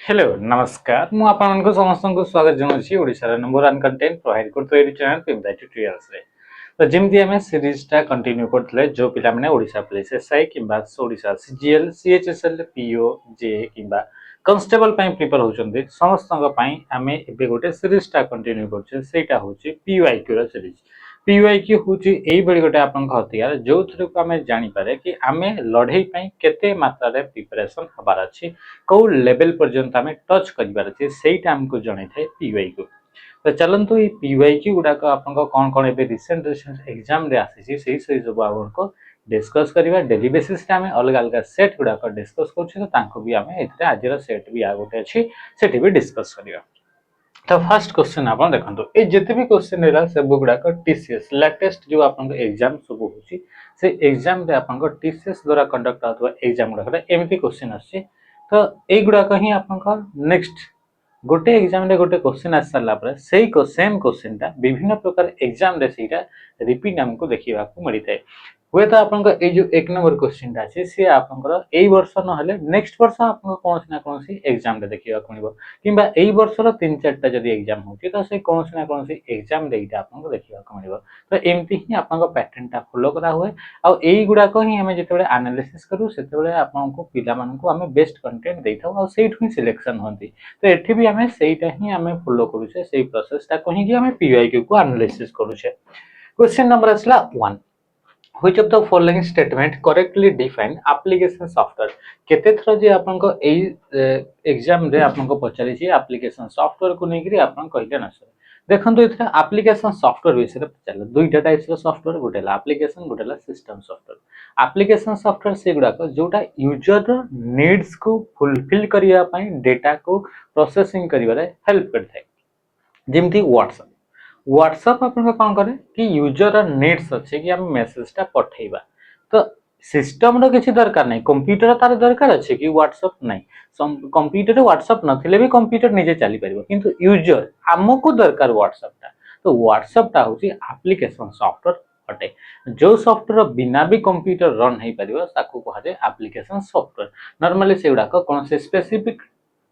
Hello नमस्कार मु आपनको समस्त को स्वागत जनाउछि ओडिसा नंबर 1 कंटेंट प्रोवाइड करतो एडी चैनल पिमदा ट्यूटोरियल्स रे। तो जेमती हमें सीरीज टा कंटिन्यू करथले जो पिला माने ओडिसा पुलिस एसआई किबा ओडिसा सीजीएल सीएचएसएल पीओ जे किबा कांस्टेबल पई प्रिपेयर होचंदी समस्त पई हमें एबे गोटे सीरीज टा कंटिन्यू करछे सेटा होची पीवाईक्यू रो सीरीज। पीवाईक्यू होची एई बडी गोटे आपन हथियार जो थ्रु को हमें जानि पारे कि हमें लढई पई केते मात्रा रे प्रिपरेशन हबार अछि कौ लेवल पर्यंत हमें टच करिवार अछि सेटा हमको जणाई थाए पीवाईक्यू। तो चलंतु ये पीवाईक्यू गुडा को आपन कोन कोन एबे रिसेंट एग्जाम रे आसी से सब आपन डिस्कस करिवा डेली बेसिस रे हमें अलग अलग सेट गुडा को डिस्कस करछि तो तांको भी हमें एथरे आजिर सेट भी आ गोटे अछि सेठी भी डिस्कस करिवा। तो फर्स्ट क्वेश्चन आपन देखंतु ए जते भी क्वेश्चन रहला सब गुडा को टीसीएस लेटेस्ट जो आपन एग्जाम सब होछि से एग्जाम रे आपन को टीसीएस द्वारा कंडक्ट होतबा एग्जाम गुडा एमपी क्वेश्चन आछि। तो ए गुडा को ही आपन को नेक्स्ट गोटे एग्जाम रे गोटे क्वेश्चन आस सारला पर सेही को सेम क्वेश्चन ता विभिन्न प्रकार एग्जाम रे सेटा रिपीट हमको देखिबा को मिलि थाए। हुए तो आपन ए जो एक नंबर क्वेश्चन ता छै से आपन एई वर्ष न हले नेक्स्ट वर्ष आपन कोनसी ना कोनसी एग्जाम रे देखिबा को मिलबो किबा एई वर्ष रो 3-4 टा जदी एग्जाम होची तो से कोनसी ना कोनसी एग्जाम रे इटा आपन देखिबा को मिलबो। तो एमती ही आपन पैटर्न टा फॉलो करा हुए आ एई गुडा को ही हमें जेतेबेले एनालिसिस करू सेतेबेले आपन को पिला मान को हमें बेस्ट कंटेंट देथाउ आ सेठु ही सिलेक्शन होंती। तो एठी भी हमें सेटा ही हमें फॉलो करू छे सेही प्रोसेस ता कहि कि हमें पीवाईक्यू को एनालिसिस करू छे। क्वेश्चन नंबर असला 1 Which of the following statement correctly define application software? केते थरो जे आपन को एई एग्जाम रे आपन को पचारि छी एप्लीकेशन सॉफ्टवेयर को नै करी आपन कहिले न सर देखंतु इथरा एप्लीकेशन सॉफ्टवेयर विषय रे पचारले दुईटा टाइप्स रो सॉफ्टवेयर गोटेला एप्लीकेशन गोटेला सिस्टम सॉफ्टवेयर। एप्लीकेशन सॉफ्टवेयर से गुडा को जोटा यूजर रो नीड्स को फुलफिल करिया पई डेटा को प्रोसेसिंग करिवारे हेल्प करथाय जेमती व्हाट्सएप व्हाट्सएप अपन कौन करे कि यूजर नीड्स अच्छे कि हम मेसेज टा पठेबा तो सिस्टम रो किछि दरकार नै कंप्यूटर तार दरकार अच्छे कि व्हाट्सएप नै कंप्यूटर व्हाट्सएप नथिले भी कंप्यूटर निजे चली परिबो किंतु यूजर हमको दरकार व्हाट्सएप टा तो व्हाट्सएप टा होची एप्लीकेशन सॉफ्टवेयर अटे जो सॉफ्टवेयर बिना भी कंप्यूटर रन हे परिबो ताकू कहा जाय एप्लीकेशन सॉफ्टवेयर। नॉर्मली सेउडा को कोन से स्पेसिफिक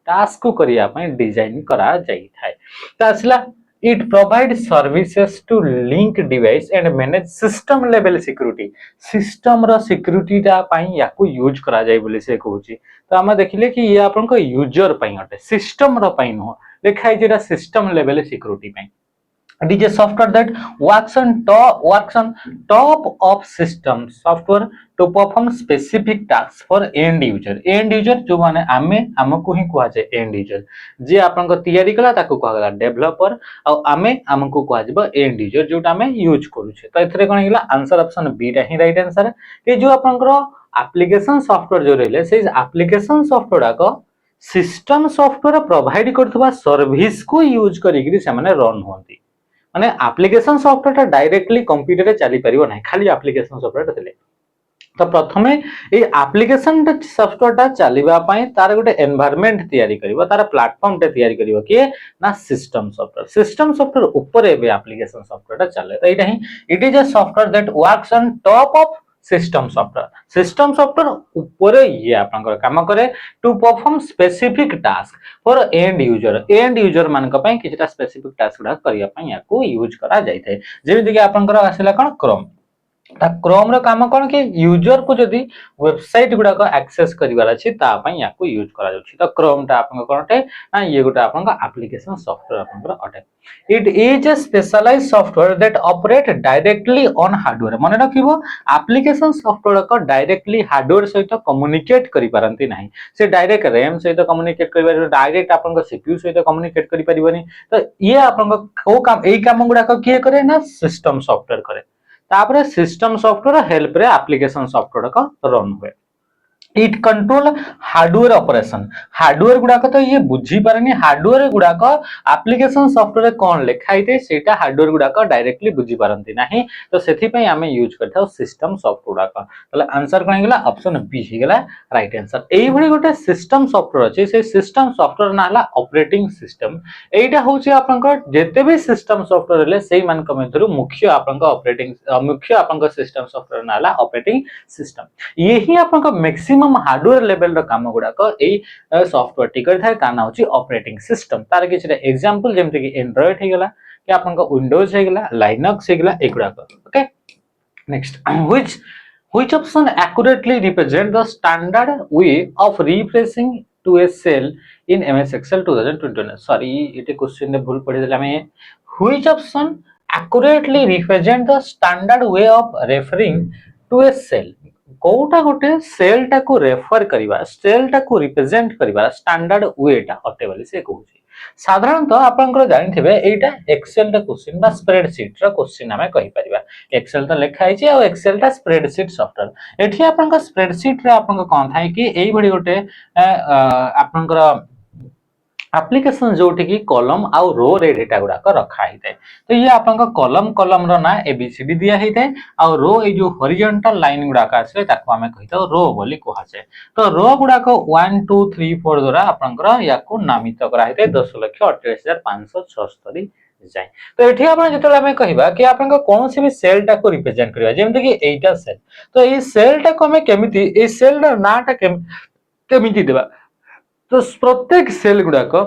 टास्क को करिया पई डिजाइन करा जाई थाए। तो असला It provides services to link device and manage system level security. System row security टा पई याको यूज करा जाय बोले से कहूची तो हम देखिले कि ये आपन को यूजर पई हटे सिस्टम रो पई न लिखाई जेटा सिस्टम लेवल सिक्योरिटी पई it is a software that works on top of system software to perform specific tasks for end user जो माने आमे हमको ही कहा जाय end user जे आपन को तैयारी कला ताको कहा गला डेवलपर आ आमे हमको कहा जबो end user जोटा हमें यूज करू छे। तो एथरे कोन हिला आंसर ऑप्शन बी रा ही राइट आंसर है जो आपन को एप्लीकेशन सॉफ्टवेयर जो रहले से एप्लीकेशन सॉफ्टवेयर को सिस्टम सॉफ्टवेयर प्रोवाइड करथबा सर्विस को यूज करिकरी से माने रन होंती माने एप्लीकेशन सॉफ्टवेयर ता डायरेक्टली कंप्यूटर रे चली परिबो नै खाली एप्लीकेशन सॉफ्टवेयर थिले। तो प्रथमे ए एप्लीकेशन सॉफ्टवेयर ता चलीबा पई तार गोटे एनवायरनमेंट तयारी करिवो तार प्लेटफॉर्म ते तयारी करिवो के ना सिस्टम सॉफ्टवेयर ऊपर एबे एप्लीकेशन सॉफ्टवेयर ता चले तो एटा ही it is a software that works on top of system software ऊपर ये आपन काम करे to perform specific task for end user मान का पई किछटा स्पेसिफिक टास्क गुडा करिया पई याको यूज करा जाय थाए जेमिति कि आपन आसिला कोन क्रोम क्रोम रो काम कोन कि यूजर को जदी वेबसाइट गुडा को एक्सेस करिवार अछि ता पई याको यूज करा जाउछि। तो क्रोम ता आपन कोनटे ना ये गोटा आपन एप्लीकेशन सॉफ्टवेयर आपन अटे it is a specialised software that operate directly on hardware माने रखिबो एप्लीकेशन सॉफ्टवेयर को डायरेक्टली हार्डवेयर सहित कम्युनिकेट करि पारंती नाही से डायरेक्ट रैम सहित कम्युनिकेट करि पारिबो डायरेक्ट आपन सीपीयू सहित कम्युनिकेट करि पारिबोनी। तो ये आपन को काम एई काम गुडा को किए करे ना सिस्टम सॉफ्टवेयर करे तापरे सिस्टम सॉफ्टवेयर हेल्प रे एप्लीकेशन सॉफ्टवेयर का रन हुए। It control hardware operation hardware गुडा को तो ये बुझी पारनी हार्डवेयर गुडा को एप्लीकेशन सॉफ्टवेयर कोन लिखाई थे सेटा हार्डवेयर गुडा को डायरेक्टली बुझी पारंती नाही तो सेथि पई हमें यूज करथाउ सिस्टम सॉफ्टवेयर का तले आंसर कोन गेला ऑप्शन बी ही गेला राइट आंसर। एई भली गोटे सिस्टम सॉफ्टवेयर अछि से सिस्टम सॉफ्टवेयर नाला ऑपरेटिंग सिस्टम एटा होछि आपन को जेते भी सिस्टम सॉफ्टवेयर ले सेही मान को मधुर मुख्य आपन को ऑपरेटिंग मुख्य आपन को सिस्टम सॉफ्टवेयर नाला ऑपरेटिंग सिस्टम यही आपन को मैक्सिमम मैक्सिमम हार्डवेयर लेवल रो काम गुडाक एई सॉफ्टवेयर टी करिथाय ता ना होची ऑपरेटिंग सिस्टम तार किछ एग्जांपल जेमते कि एंड्रॉइड हे गेला कि आपन को विंडोज हे गेला लिनक्स हे गेला एगुडाक okay next which option accurately represent the standard way of refreshing to a cell in MS Excel 2021 sorry इटे क्वेश्चन ने भूल पड़ी देला मैं which option accurately represent the standard way of referring to a cell Kota गोटे cell टा को refer करिवा cell टा को रिप्रेजेंट करिवा स्टैंडर्ड वे टा होते बोली से कहूची साधारणतः आपनकर जानिथिबे एटा एक्सेल टा क्वेश्चन बा स्प्रेडशीट रा क्वेश्चन हमें कहि परिबा एक्सेल तो लिखा है और एक्सेल टा स्प्रेडशीट सॉफ्टवेयर एठी आपनका स्प्रेडशीट रे आपनका कोन थाय कि एई भडी गोटे आपनकर एप्लीकेशन जोठी की कॉलम आउ रो रे डेटा गुडा को रखा हिते तो ये आपनका कॉलम रो ना एबीसीडी दिया हिते आउ रो ए जो हॉरिजॉन्टल लाइन गुडा का आसे ताको हमें कहितो रो बोली कोहा जाय तो रो गुडा को 1 2 3 4 द्वारा आपनकर याको नामित करा हिते 10,28,576 जाय तो एठी आपण जेतले हमें कहिबा कि आपनका कोन से भी सेल टा को रिप्रेजेंट करबा जेमते कि एटा सेल तो ए सेल टा को हमें केमिति ए सेल रो नाटा केमिति देबा तो प्रत्येक सेल गुडा को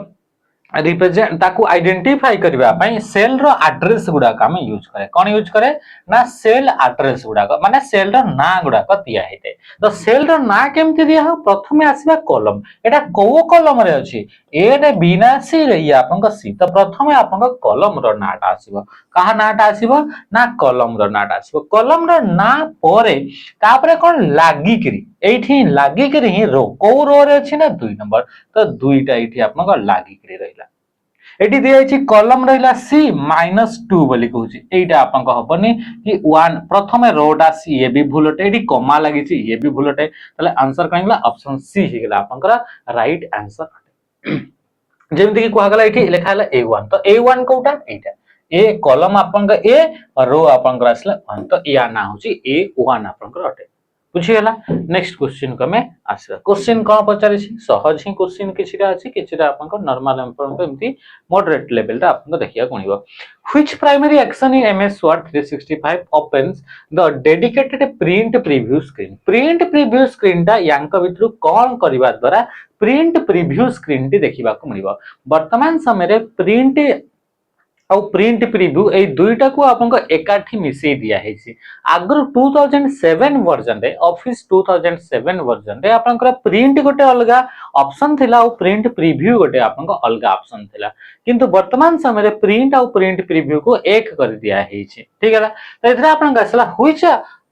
रिप्रेजेंट ताकू आइडेंटिफाई करबा पई सेल रो एड्रेस गुडा का हम यूज करे कोन यूज करे ना सेल एड्रेस गुडा को माने सेल रो ना गुडा को दिया हेते तो सेल रो ना केमति दिया हो प्रथमे आसीबा कॉलम एटा को कॉलम रे अछि ए रे बिना सी रे आपन को सी तो प्रथमे आपन को कॉलम रो नाटा आसीबो कहा नाटा आसीबो ना कॉलम रो नाटा आसीबो कॉलम रो ना परे तापरे कोन लागी करी एठी लागी करी ही रो को रो रे अछि ना 2 नंबर तो दुईटा एठी आपन को लागी करी रहिला एठी दिया अछि कॉलम रहिला c -2 बोली कहूची एटा आपन को हबनी कि 1 प्रथमे रोटा सी ए भी भूलटे एठी कॉमा लागि छि ए भी भूलटे तले आंसर कहिला ऑप्शन सी हि गेला आपन को राइट आंसर जेमति कि कोहा गेला एठी लेखाला a1 तो a1 कोटा एटा ए कॉलम आपन को ए और रो आपन को आसला 1 तो या ना होची a1 आपन को अटे बुझियला नेक्स्ट क्वेश्चन को मैं आसला क्वेश्चन कोन पचारि छी सहज ही क्वेश्चन किछिरा अछि किछिरा आपन को नॉर्मल एम्पल एमती मॉडरेट लेवल रा आपन को देखिया कोनिबो which primary action in MS Word 365 opens the dedicated print preview screen टा यांक भितरु कोन करबा द्वारा प्रिंट प्रीव्यू स्क्रीन टी देखिबा को मिलिबो वर्तमान समय रे प्रिंट और प्रिंट प्रीव्यू ए दुईटा को आपन को एकाठी मिसई दिया है सी आगर 2007 वर्जन रे ऑफिस 2007 वर्जन रे आपन को प्रिंट गोटे अलगा ऑप्शन थिला और प्रिंट प्रीव्यू गोटे आपन को अलगा ऑप्शन थिला किंतु वर्तमान समय रे प्रिंट और प्रिंट प्रीव्यू को एक कर दिया है सी ठीक है तो इधर आपन का असला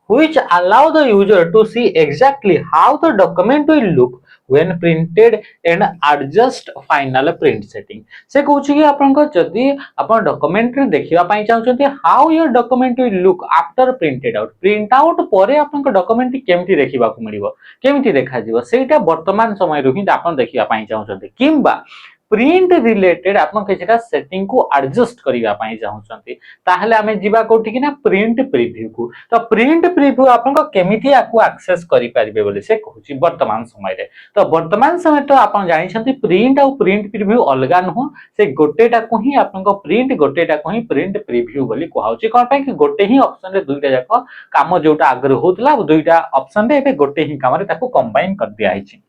which allow the user to see exactly how the document will look when printed and adjust final print setting से कहूची कि आपन को जदी आपन डॉक्यूमेंट रे देखिबा पई चाहउछथि how your document will look after printed out print out परे आपन को डॉक्यूमेंट केमति देखिबा को मिलिबो केमति देखा जिवो सेटा वर्तमान समय रु ही आपन देखिबा पई चाहउछथि किंबा प्रिंट रिलेटेड आपन केटा सेटिंग को एडजस्ट करिवा पई चाहउछथि ताहले हमें जिबा कोठी कि ना प्रिंट प्रीव्यू को तो प्रिंट प्रीव्यू आपन को केमिति आकु एक्सेस करि परिबे बोले से कहूची वर्तमान समय रे तो वर्तमान समय तो आपन जानि छथि प्रिंट और प्रिंट प्रीव्यू अलगा न से गोटेटा को ही आपन को प्रिंट गोटेटा को ही प्रिंट प्रीव्यू बोली कहउची कोन पई कि गोटे ही ऑप्शन रे दुईटा जाक काम जोटा आगर होतला दुईटा ऑप्शन रे एबे गोटे ही काम रे ताको कंबाइन कर दिया हिची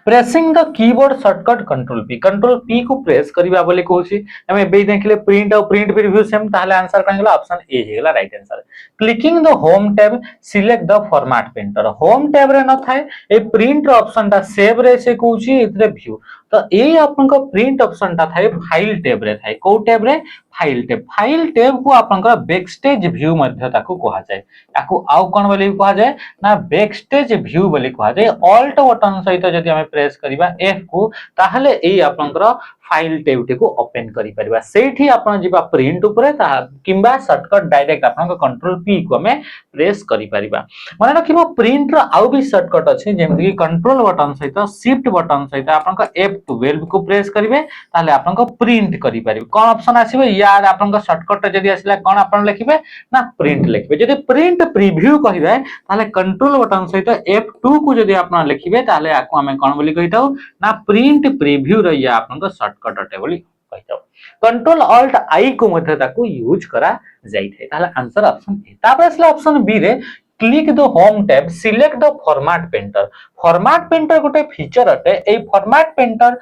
pressing the keyboard shortcut control P को प्रेस करबा बोले कहूची हमें बे देखले प्रिंट और प्रिंट प्रीव्यू सेम ताहले आंसर कन गेला ऑप्शन ए हेला right answer clicking the home tab select the format printer home tab रे न थाए ए प्रिंट ऑप्शन ता सेव रे से कहूची इतरे व्यू तो ए आपन को प्रिंट ऑप्शन ता थाए फाइल टैब रे थाए को टैब रे फाइल टैब को आपन को बैकस्टेज व्यू मध्ये ताको कहा जाय ताको आउ कोन बोली कहा जाय ना बैकस्टेज व्यू बोली कहा जाय ऑल्ट बटन सहित जदी हमें प्रेस करिबा एफ को ताहले ए आपन को फाइल टैब टे को ओपन करि परबा सेठी आपन जिबा प्रिंट ऊपर ता किंबा शॉर्टकट डायरेक्ट आपन को कंट्रोल पी को हमें प्रेस करि परबा माने रखिबो प्रिंट रो आउ भी शॉर्टकट अछि जेमति कि कंट्रोल बटन सहित शिफ्ट बटन सहित आपन को F12 को प्रेस करिवे ताले आपन को प्रिंट करि परबे कोन ऑप्शन आसीबो यार आपन को शॉर्टकट जदी आसिला कोन आपन लिखिबे ना प्रिंट लिखिबे जदी प्रिंट प्रीव्यू कहिबे ताले कंट्रोल बटन सहित F2 को जदी आपन लिखिबे ताले आको हमें कोन बोली कहिताउ ना प्रिंट प्रीव्यू रहिया आपन को शॉर्टकट अटे बोली कहिताउ कंट्रोल ऑल्ट आई को मध्ये ताको यूज करा जाई थे ताले आंसर ऑप्शन ए तापर असला ऑप्शन बी रे click the home tab select the format painter. Format painter गोटे फीचर अटे। ए फॉर्मेट पेंटर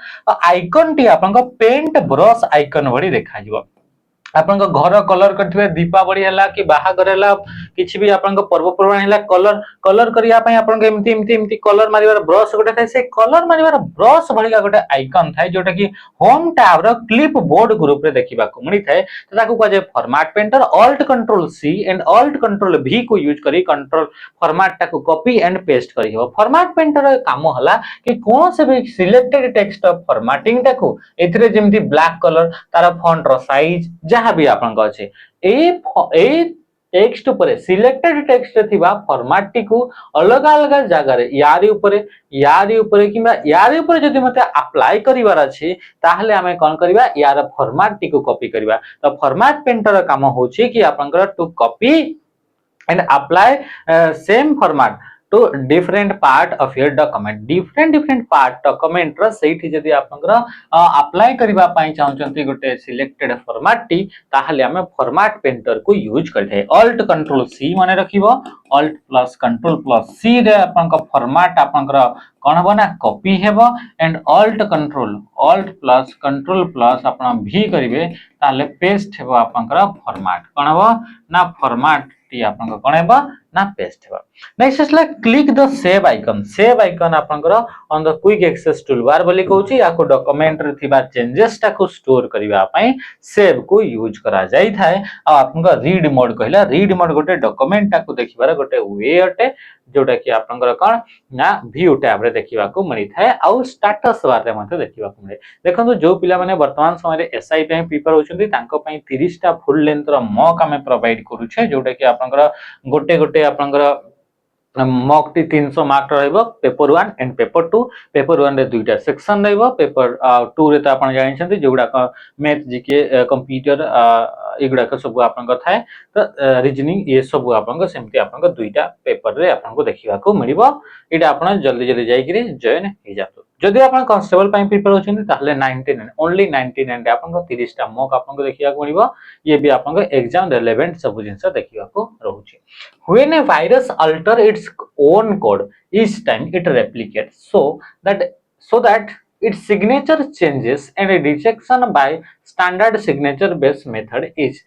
आइकन टी आपन पेंट ब्रश आइकन भली देखा जिवो। आपन घर कलर करथिबे दीपावली हला कि बाहागर हला किछि भी आपन पर्वपर्वाणी हला कलर कलर करिया पई आपन एमती कलर मारिवार ब्रश गोटे थाए। से कलर मारिवार ब्रश भलिका गोटे आइकन थाए जोटा कि होम टैब रो क्लिप बोर्ड ग्रुप रे देखिबा को मिली थाए। तो ताकू कह जे format painter alt control C and alt control V को यूज करी कंट्रोल फॉर्मेट टाको कॉपी एंड पेस्ट करी हो। फॉर्मेट पेंटर रो काम हला कि कोन से भी सिलेक्टेड टेक्स्ट ऑफ फॉर्मेटिंग टाको एथिरे जेमती ब्लैक कलर तार फॉन्ट रो साइज जहां भी आपन अछि ए टेक्स्ट ऊपर सिलेक्टेड टेक्स्ट थिबा फॉर्मेट टी को अलग अलग जगह रे यारी ऊपर किबा यारी ऊपर जदि मते अप्लाई करिवार अछि ताहले हमें कोन करबा यार फॉर्मेट टी को कॉपी करबा। तो फॉर्मेट पेंटर काम होछि कि आपनकर to copy and apply same format to different part of your document. Different part document रो सेठी जदि आपनकर अप्लाई करबा पई चाहउचंती गोटे सिलेक्टेड फॉर्मेट टी ताहले हमें फॉर्मेट पेंटर को यूज करथे। ऑल्ट कंट्रोल सी माने रखिबो। ऑल्ट प्लस कंट्रोल प्लस सी रे आपनकर फॉर्मेट आपनकर कोन हबो ना कॉपी हेबो and alt plus control plus आपन भी करिवे ताहले पेस्ट हेबो आपनकर फॉर्मेट कोन हबो ना फॉर्मेट टी आपनकर कोन हेबो ना पेस्ट हेबो। नेक्स्ट असला क्लिक द सेव आइकन आपनकर on the quick access toolbar बोली कहउची याको डॉक्यूमेंट रे थिबा चेंजेस टाको स्टोर करिवा पई सेव को यूज करा जाई थाए। आ आपनकर रीड मोड कहला रीड मोड गोटे डॉक्यूमेंट टाको देखिबार गोटे वे अटे जोटा कि आपनकर कोन ना व्यू टैब रे देखिबा को मिली थाए आ स्टेटस बार रे मते देखिबा को मिले। देखंतु जो पिला माने वर्तमान समय रे एसआई पे प्रिपेयर होचंती तांको पई 30 टा फुल लेंथ रो मॉक हमें प्रोवाइड करू छे जोटा कि आपनकर गोटे आपनकर मॉक टी 300 मार्क रहइबो पेपर 1 एंड पेपर 2। पेपर 1 रे दुईटा सेक्शन रहइबो पेपर 2 रे त आपन जानि छथि जेउडा मैथ जीके कंप्यूटर एगुडा को सब आपन को थाए। तो रीजनिंग ये सब आपन को सेमती आपन को दुईटा पेपर रे आपन को देखिबा को मिलिबो। एटा आपन जल्दी जल्दी जाई करी जॉइन हे जातो। जदि आपन कांस्टेबल पई प्रिपेयर होचंती ताहले 99 ओनली 99 रे आपन को 30 टा मॉक आपन को देखिबा को मिलिबो। ये भी आपन को एग्जाम रिलेवेंट सब जिंस देखिबा को रहउची। When a virus alter its own code each time it replicates so that its signature changes and a detection by standard signature based method is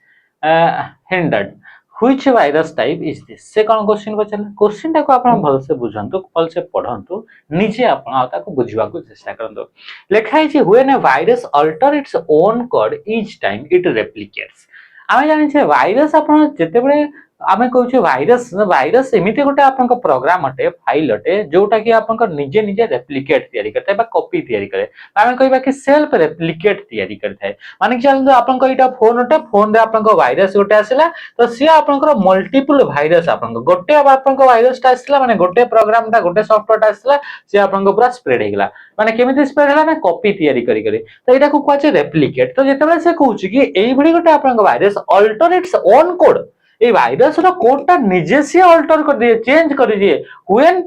hindered. Which virus type is this? से कौन question पचला question टाको आपण भल से बुझंतु भल से पढंतु निजे आपण ताको बुझिबा को चेष्टा करंतु। लेखा है when a virus alter its own code each time it replicates। आमे जानि छे वायरस आपण जते बळे आमे कहू छे वायरस एमिते गोटे आपन को प्रोग्राम अटे फाइल अटे जोटा कि आपन को निजे निजे रेप्लिकेट तयारी करते बा कॉपी तयारी करे। आमे कहबा कि सेल्फ रेप्लिकेट तयारी करथाय माने चल आपन को इटा फोन अटे फोन रे आपन को वायरस गोटे आसीला तो सिया आपन को मल्टीपल वायरस आपन को गोटे आपन को वायरस ता आसीला माने गोटे प्रोग्राम ता गोटे सॉफ्टवेयर ता आसीला सिया आपन को पूरा स्प्रेड हे गेला माने केमिति स्प्रेड हला ना कॉपी तयारी करी करी तो एटा को कहै छै रेप्लिकेट। तो जेतेबे से कहू छी कि एई भली गोटे आपन को virus alter its own code ए वायरस रो कोड ता निजे से अल्टर कर दिए चेंज कर दिए व्हेन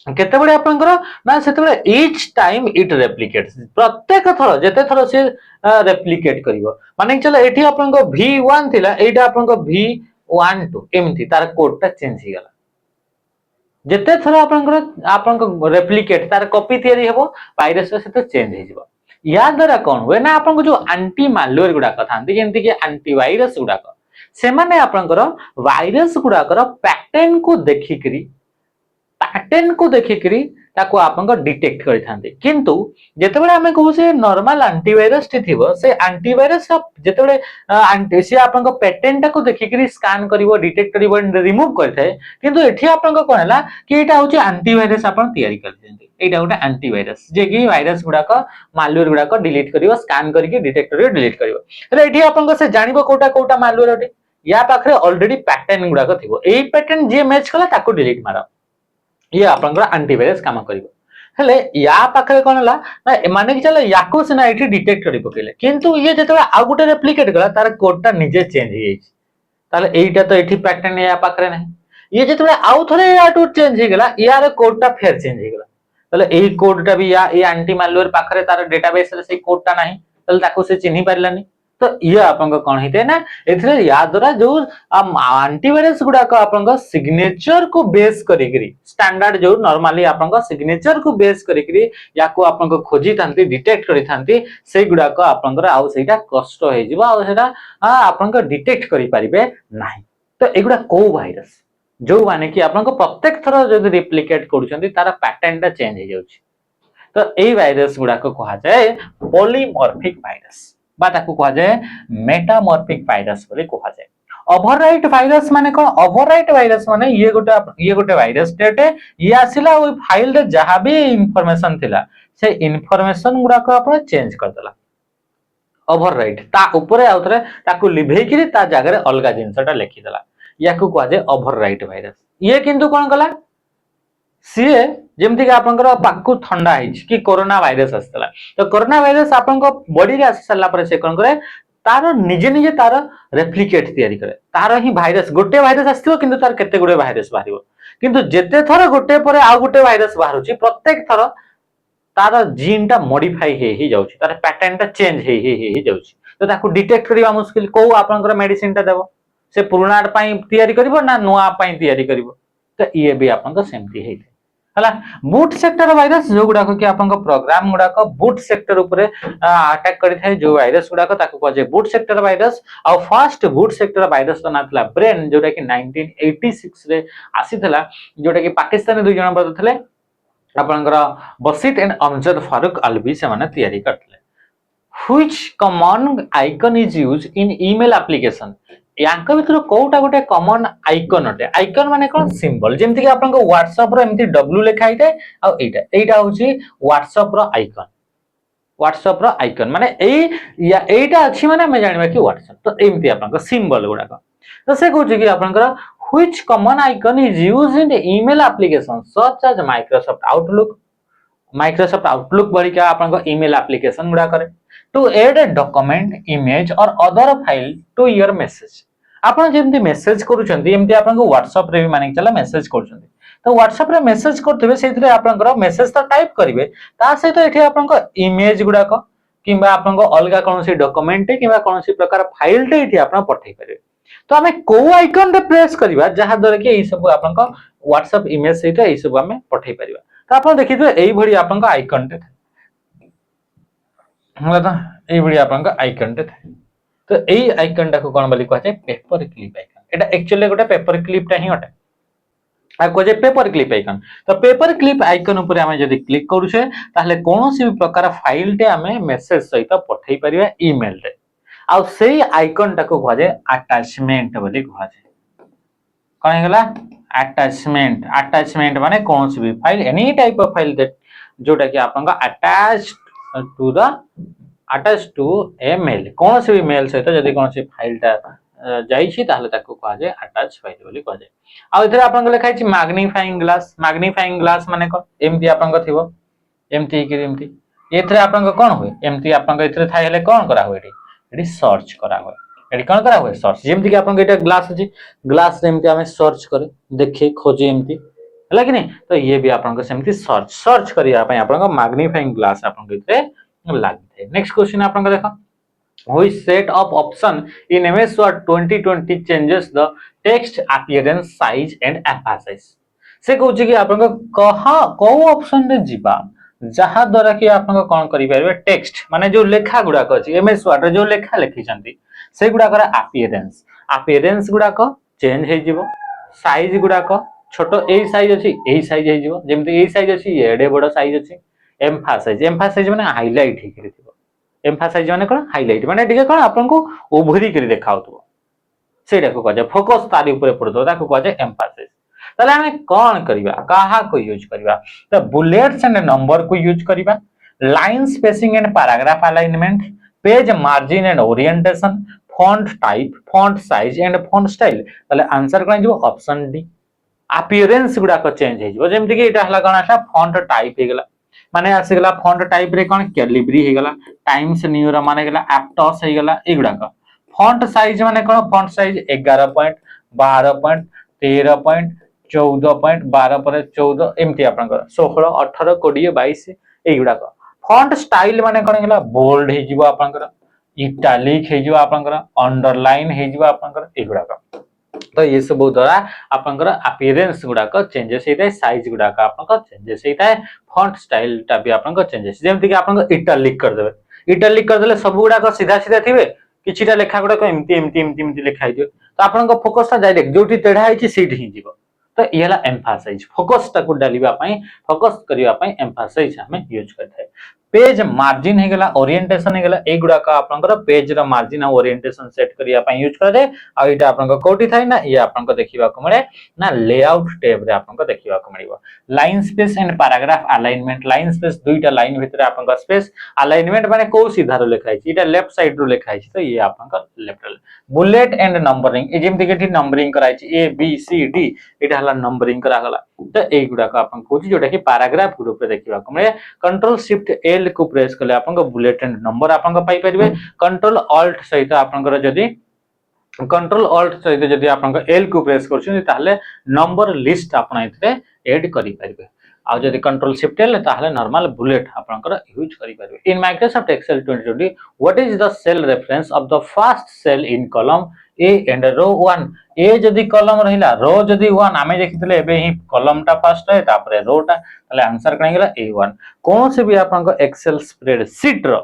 केते बडे आपनकर ना सेते बडे ईच टाइम इट रेप्लिकेट्स प्रत्येक थरो जेते थरो से रेप्लिकेट करिवो माने चलो एठी आपनको v1 थिला एटा आपनको v12 एमथि तार कोड ता चेंज हि गला जेते थरो आपनको रेप्लिकेट तार कॉपी थियरी हेबो वायरस से तो चेंज हि जिवो। या द्वारा कोन होय ना आपनको जो एंटी मालवेयर गुडा कथांती जेंति कि एंटीवायरस गुडा से माने आपनकर वायरस गुडाकर पैटर्न को देखिकरी ताको आपनकर डिटेक्ट करि थांते किंतु जेतेबेले हमें कहू से नॉर्मल एंटीवायरस टी थिबो से एंटीवायरस जेतेबेले एंटी आपनकर पैटर्न टाको देखिकरी स्कैन करिवो डिटेक्ट करिवो एंड रिमूव करथाय किंतु एठी आपनकर कोन हला कि एटा होची एंटीवायरस आपन तयारी करथेंती एटा गोटे एंटीवायरस जे कि वायरस गुडाक मालवेयर गुडाक डिलीट करिवो स्कैन करके डिटेक्ट करिवो डिलीट करिवो। એટલે एठी आपनकर से जानिबो कोटा मालवेयर अटे या पाखरे ऑलरेडी पैटर्न गुडाक थिबो एई पैटर्न जे मैच कला ताको डिलीट मारा ये आपनकर एंटीवायरस काम करिवो। हेले या पाखरे कोन हला ना माने कि चला याको से ना एठी डिटेक्ट करि पकेले किंतु ये जेतबे आ गुटे रेप्लिकेट कला तार कोडटा निजे चेंज हि जाई ताले एइटा तो एठी पैटर्न या पाखरे नाही ये जेतबे आउ थरे याटो चेंज हि गेला यार कोडटा फेर चेंज हि गेला ताले एई कोडटा भी या ए एंटी मालवेयर पाखरे तार डेटाबेस रे से कोडटा नाही ताले ताको से चिन्हि पारलानी तो ये आपन कौन होते ना एथिरे या द्वारा जो एंटीवायरस गुडाक आपन सिग्नेचर को बेस करिकरी स्टैंडर्ड जो नॉर्मली आपन सिग्नेचर को बेस करिकरी या को आपन खोजी थांती डिटेक्ट करि थांती से गुडाक आपन आउ सेटा कष्ट हे जिवो आ सेटा आपन डिटेक्ट करि परिबे नाही। तो एगुडा को वायरस जो माने कि आपन प्रत्येक थर जदि रिप्लिकेट करूछंती तारा पैटर्न टा चेंज हे जाउछि। तो एई वायरस गुडाक कहा जाय पॉलीमॉर्फिक वायरस बा ताकू कहा जाए मेटामॉर्फिक वायरस बोली कहा जाए। ओवरराइट वायरस माने कोन ओवरराइट वायरस माने ये गोटे वायरस डेटे ये आसिला ओई फाइल रे जहां भी इंफॉर्मेशन थिला से इंफॉर्मेशन गुडा को आपण चेंज कर देला। ओवरराइट ता ऊपर आउथरे ताकू लिभेई कि ता जगह रे अलगा जिंसटा लिखि देला याकू कहा जाए ओवरराइट वायरस। ये किंतु कोन कला सीए जेमति कि आपनकर पाकु ठंडा हिच कि कोरोना वायरस आस्तला तो कोरोना वायरस आपनको बॉडी रे आसी सल्ला पर से कोन करे तार निजे निजे तार रेप्लिकेट तयारी करे तार ही वायरस गोटे वायरस आस्थिबो किंतु तार केते गुडे वायरस बाहिबो किंतु जेते थर गोटे परे आ गोटे वायरस बाहरुची प्रत्येक थर तार जीन टा मॉडिफाई हे जाउची तार पैटर्न टा चेंज हे जाउची तो ताकू डिटेक्ट करबा मुश्किल को आपनकर मेडिसिन टा देबो से पुराना पई तयारी करबो ना नुआ पई तयारी करबो तो ये भी आपनकर सेमती हे हला बूट सेक्टर वायरस जो गुडा को कि आपन प्रोग्राम गुडा को बूट सेक्टर ऊपर अटैक करि थाए जो वायरस गुडा को ताको कह जे बूट सेक्टर वायरस आ फर्स्ट बूट सेक्टर वायरस तो नाथला ब्रेन जोटा कि 1986 रे आसीथला जोटा कि पाकिस्तान दुई जण बद थले आपनकर बसित एंड अमजद फारूक अलवी से माने तयारी करथले। Which common icon is used in email application यांक भितर कोटा गोटे कॉमन आइकन अटे आइकन माने कोन सिंबल जेमति कि आपन को व्हाट्सएप रो एमति डब्ल्यू लिखा हिते आ एटा होची व्हाट्सएप रो आइकन माने एटा अछि माने हम जानिबा कि व्हाट्सएप तो एमति आपन को सिंबल गुडा तो से कहू कि आपन को which common icon is used in email application such as Microsoft Outlook बड़ी का आपन को ईमेल एप्लीकेशन गुडा करे to add a document image और other file to your message आपण जेमती मैसेज करूछंती एमती आपन को व्हाट्सएप रे भी माने चला मैसेज करूछंती तो व्हाट्सएप रे मैसेज करथबे सेथिरे आपन को मैसेज तो टाइप करिवे ता सहित एठी आपन को इमेज गुडा को किबा आपन को अलगा कोनसी डॉक्यूमेंट किबा कोनसी प्रकार फाइल टे एठी आपन पठै परिवे तो हमें को आइकन रे प्रेस करबा जहा दर के ई सब आपन को व्हाट्सएप इमेज सहित ई सब हमें पठै परिबा तो आपन देखिथबे एई भडी आपन को आइकन टे हमरा तो एई भडी आपन को आइकन टे तो एई आइकन टा को कोन बोली कहै छै पेपर क्लिप आइकन एटा एक्चुअली गोटे पेपर क्लिप टा ही अटे आ को जे पेपर क्लिप आइकन तो पेपर क्लिप आइकन ऊपर हमें जदी क्लिक करू छे ताहले कोनोसी भी प्रकार फाइल टे हमें मैसेज सहित पठै परिबा ईमेल रे आ सेई आइकन टा को कहै छै अटैचमेंट बोली कहै छै कोन हेगला अटैचमेंट माने कोनोसी भी file any type of file that जोटा कि आपन का अटैच टू ए मेल कौन से भी मेल सहित जदी कौन से फाइल टा जाई छी ताहले ताको कहा जाय अटैच फाइल बोली कहा जाय आ इधर आपन को लिखाई छी मैग्नीफाइंग ग्लास माने को एमती आपन को थिबो एमती कि एमती एथरे आपन को कोन होय एमती आपन को इथरे थाई हेले कोन करा होय एडी सर्च करा होय एडी कोन करा होय सर्च जेमती कि आपन को एटा ग्लास अछि ग्लास एमती हमें सर्च करे देखे खोजे एमती हला कि नहीं तो ये भी आपन को सेमती सर्च करिया पय आपन को मैग्नीफाइंग ग्लास आपन को इथरे लागथे। नेक्स्ट क्वेश्चन आपन को देखो which set of option in MS Word 2020 changes the text appearance size and emphasis से कहू कि आपन को कहा को ऑप्शन रे जीवा जहा द्वारा कि आपन को कोन करि परबे टेक्स्ट माने जो लेखा गुडा को अछि MS Word रे जो लेखा लिखि छंती से गुडा कर अपीयरेंस गुडा को चेंज हे जीवो साइज गुडा को छोटो ए साइज अछि ए साइज हे जीवो जेमति ए साइज अछि एडे बडो साइज अछि एम्फासाइज माने हाइलाइट हे करिथिबो एम्फासाइज माने कोन हाइलाइट माने ठीक कोन आपन को ओभरी करी देखाउतबो सेटा को कह फोकस तारी ऊपर पड़तो ताको कह एम्फासाइज तले हमें कोन करबा कहा को यूज करबा तो बुलेट्स एंड नंबर को यूज करबा line spacing and paragraph alignment page margin and orientation font type font size and font style तले आंसर कोन जो ऑप्शन डी अपीयरेंस गुडा को चेंज हे जो जेमति कि एटा हला कोन आसा फॉन्ट टाइप हे गला माने आसी गला फॉन्ट टाइप रे कोन कैलिब्री हे गला टाइम्स न्यू रो माने गला एप्टस हे गला एगुडा का फॉन्ट साइज माने कोन font size 11 point 12 point 13 point 14 point 12 पर 14 एमती आपन 16 18 20 22 एगुडा का फॉन्ट स्टाइल माने कोन गला बोल्ड हे जीवो आपन इटालिक हे जिवो आपनकर अंडरलाइन हे जिवो आपनकर एगुडा तो ये सब द्वारा आपनकर अपीयरेंस गुडा को चेंजेस होता साइज गुडा का आपनकर चेंजेस होता फॉन्ट स्टाइल टा भी आपनकर चेंजेस जेमति कि आपनकर इटालिक कर देले सब गुडा को सीधा सीधा थिबे किछिटा लेखा गुडा को एमती लेखा हिदियो तो आपनकर फोकस ता डायरेक्ट जोटी तेढा हिची सीट ही जीवो तो ये हला एम्फासाइज फोकस ता को डालिबा पई फोकस करिबा पई एम्फासाइज हमें यूज करथाय पेज मार्जिन हे गेला ओरिएंटेशन हे गेला ए गुडा का आपनकर पेज रो मार्जिन आ ओरिएंटेशन सेट करिया पई यूज कर दे आ इटा आपनकर कोठी थाय ना ये आपनकर देखिबा को मिले ना लेआउट टैब रे आपनकर देखिबा को मिलिबो line space and paragraph alignment line space दुईटा लाइन भितर आपनकर स्पेस अलाइनमेंट माने को सीधा रो लिखा है इटा लेफ्ट साइड रो लिखा है तो ये आपनकर लेफ्ट बुलेट एंड नंबरिंग ए जेमति के नंबरिंग कराई ए बी सी डी इटा हला नंबरिंग करा गला तो ए गुडा का आपन कोची जोटा कि पैराग्राफ ग्रुप रे देखिबा को मिले कंट्रोल शिफ्ट एल को प्रेस करले आपन को बुलेट एंड नंबर आपन को पाई परिबे कंट्रोल ऑल्ट सहित आपन को जदी कंट्रोल ऑल्ट सहित जदी आपन को एल को प्रेस करछन ताले नंबर लिस्ट आपन इतरे ऐड करि परिबे आ जदी कंट्रोल शिफ्ट एल ताले नॉर्मल बुलेट आपन को यूज करि परिबे in Microsoft Excel 2020 what is the cell reference of the first cell in column A and row 1 ए जदी कॉलम रहिला रो जदी 1 आमे देखितले एबे ही कॉलम टा फर्स्ट है तापरे रो टा ताले आंसर कने गेला A1 कोन से भी आपन को एक्सेल स्प्रेडशीट रो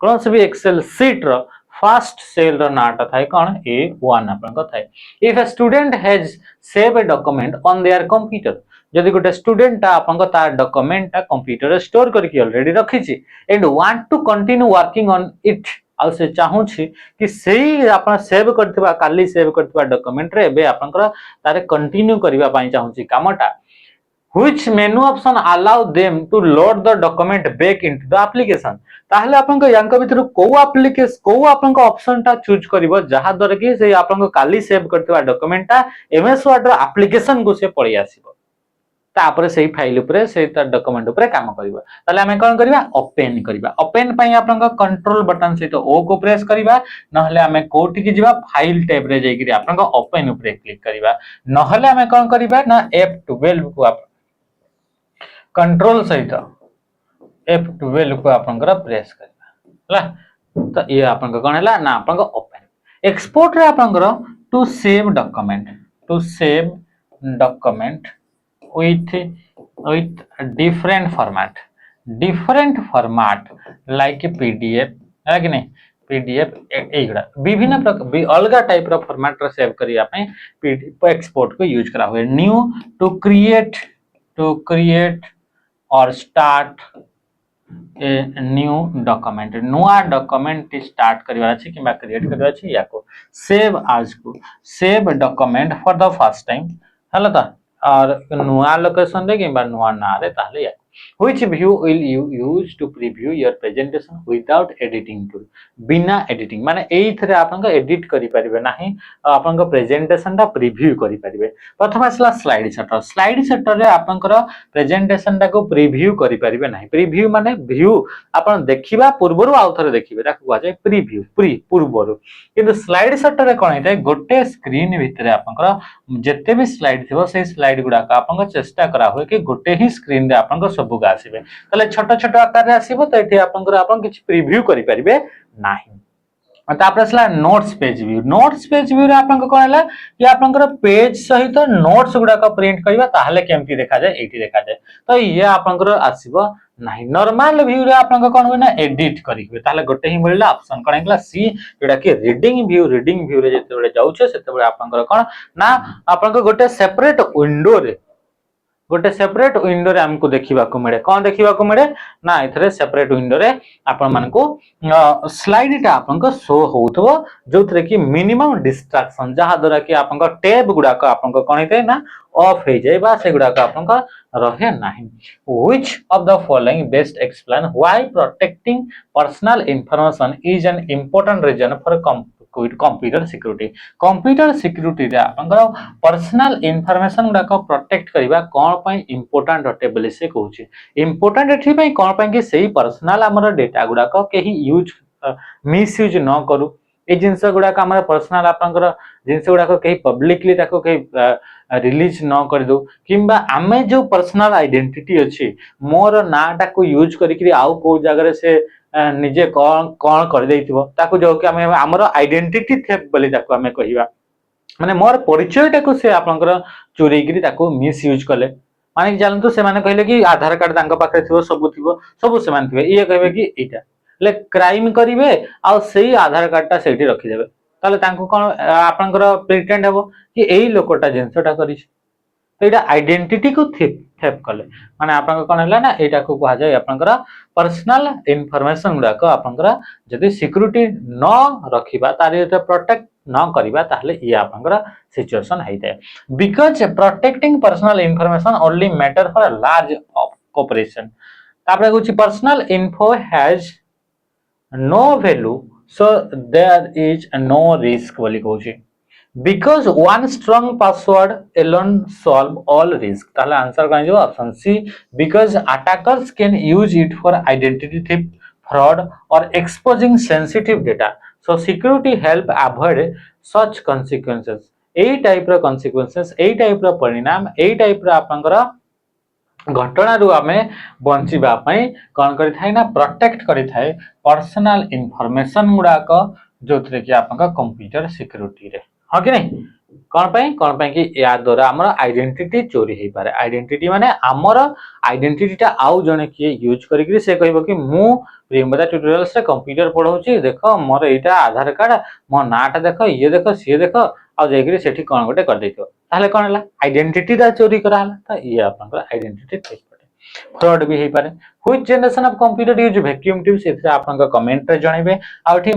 कोन से भी Excel sheet row first cell row नाटा थाय कोन A1 आपन को थाय if a student has save a document on their computer जदी गोटे स्टूडेंट ता आपन को तार डॉक्यूमेंट ता कंप्यूटर रे स्टोर करके ऑलरेडी रखी छी and want to continue working on it आ से चाहू छी कि सेही आपन सेव करथिबा काली सेव करथिबा डॉक्यूमेंट रे बे आपन को तारे कंटिन्यू करबा पई चाहू छी कामटा which menu option allow them to load the document back into the application ताहले आपन को यांक भितर को एप्लीकेशन को आपन को ऑप्शन ता चूज करबो जहा दर कि से आपन को काली सेव करथिबा डॉक्यूमेंट ता एमएस वर्ड रो एप्लीकेशन को से पळि आसीबो तापर सेही फाइल ऊपर से त डॉक्यूमेंट ऊपर काम करबो ताले हमें कोन करबा ओपन पई आपन को कंट्रोल बटन से तो ओ को प्रेस करबा नहले हमें कोठी की जिबा फाइल टैब रे जाई कि आपन को ओपन ऊपर क्लिक करबा नहले हमें कोन करबा ना F12 को आप कंट्रोल सहित F12 को आपन को प्रेस करबा हला तो ये आपन को कोन हला ना आपन को ओपन एक्सपोर्ट रे आपन को to save document with different format like PDF है कि नहीं PDF एगुडा विभिन्न प्रकार अलग टाइप रो फॉर्मेट रो सेव करिया पे PDF एक्सपोर्ट को यूज करा हुए न्यू टू क्रिएट और स्टार्ट ए न्यू डॉक्यूमेंट नुआ डॉक्यूमेंट स्टार्ट करबा अछि किबा क्रिएट करबा अछि या को सेव आज को save document for the first time हला ता और नुआ लोकेशन रे किबा नुआ ना रे ताले या which view will you use to preview your presentation without editing tool बिना एडिटिंग माने एई थरे आपन को एडिट करि परिबे नाही आपन को प्रेजेंटेशन ता प्रीव्यू करि परिबे प्रथम असला स्लाइड शटर रे आपन को प्रेजेंटेशन ता को प्रीव्यू करि परिबे नाही प्रीव्यू माने व्यू आपन देखिबा पूर्वरु आउ थरे देखिबे ताकू आ जाय प्रीव्यू पूर्वरु किंतु स्लाइड शटर रे कोन हेते गोटे स्क्रीन भितरे आपन को जत्ते भी स्लाइड थिबो से स्लाइड गुडा का आपन को चेष्टा करा होय कि गोटे ही स्क्रीन रे आपन को सब का आसीबे तले छोट छोट आकार रे आसीबो तो एठी आपन किछ प्रीव्यू करि परिबे नाही तापर असला नोट्स पेज व्यू रे आपन को कोनला कि आपन को पेज सहित नोट्स गुडा का प्रिंट करबा ताहले केमती देखा जाय एठी देखा जाय तो ये आपन को आसीबो नाही नॉर्मल व्यू रे आपन को कोन होना एडिट करिबे ताहले गोटे ही मिलला ऑप्शन कोन एकला सी जेडा कि रीडिंग व्यू रे जते बेले जाउछे सेते बेले आपन को कोन ना आपन को गोटे सेपरेट विंडो रे हमको देखिबा को मिले कोन देखिबा को मिले ना इथरे सेपरेट विंडो रे आपन मन को स्लाइड टा आपन को शो होथबो जोथरे कि मिनिमम डिस्ट्रैक्शन जहा द्वारा कि आपन को टैब गुडा को आपन को कोन हेते ना ऑफ हे जाय बा से गुडा को आपन को रहे नाही which of the following best explain why protecting personal information is an important reason for computer security रे आपनकर पर्सनल इंफॉर्मेशन गुडा को प्रोटेक्ट करबा कोन पई इंपोर्टेंट हटे बोले से कहूची इंपोर्टेंट एठी पई कोन पई कि सेही पर्सनल हमर डेटा गुडा को केही यूज मिस यूज न करू ए जिंस गुडा का हमर पर्सनल आपनकर जिंस गुडा को केही पब्लिकली ताको केही रिलीज न कर दो किंबा आमे जो पर्सनल आइडेंटिटी अछि मोर नाटा को यूज करी आउ को जगह से निजे कौन कौन कर देइथिबो ताकू जो कि हमें हमर आइडेंटिटी थेफ्ट बोली ताकू हमें कहिबा माने मोर परिचयटा को से आपनकर चोरी गिरी ताकू मिस यूज कले माने कि जानतु से माने कहले कि आधार कार्ड तांको पाखे थिबो सब से मान थिबे ये कहबे कि एटा ले क्राइम करिवे आ सेही आधार कार्डटा सेठी रखि देबे ताले तांको कोन आपनकर प्रिटेंड हेबो कि एही लोकटा जिंसटा करिस तो यहाँ आइडेंटिटी को थेप कले माने आपन कोन हला ना एटा को कहा जाय आपनकर पर्सनल इन्फॉर्मेशन गुडाक आपनकर जदि सिक्योरिटी न रखिबा तारे तो प्रोटेक्ट न करिबा ताहले ये आपनकर सिचुएशन हैते because protecting personal information only matter for a large corporation तापरे कुछ personal info has no value so there is no risk बोली कहूची because one strong password alone solve all risk ताहले आंसर कहीं जो option C because attackers can use it for identity theft fraud or exposing sensitive data so security help avoid such consequences AE type row consequences AE type रो परिणाम एई type रो आपनकर घटना रु आमे बंचिबा पई कोन करि थाई ना प्रोटेक्ट करि थाई पर्सनल इन्फॉर्मेशन गुडा को जोथरे कि आपनका कंप्यूटर सिक्योरिटी रे हाँ कि नहीं कौन पाई कि या द्वारा आमर आइडेंटिटी चोरी हो पारे आइडेंटिटी माने आमर आइडेंटिटीटा आउ जने किए यूज करिकरी से कहबो कि मु प्रियंवदा ट्यूटोरियल्स रे कंप्यूटर पढौची देखो मोर एटा आधार कार्ड मो नाटा देखो ये देखो सी देखो आ जेकरी सेठी कोन गोटे कर देथियो ताले कोन हला आइडेंटिटी दा चोरी करा हला त ये आपन आइडेंटिटी थेफ्ट फ्रॉड भी हे पारे which generation of computer use vacuum tubes एथरा आपन का कमेंट रे जणैबे आ एठी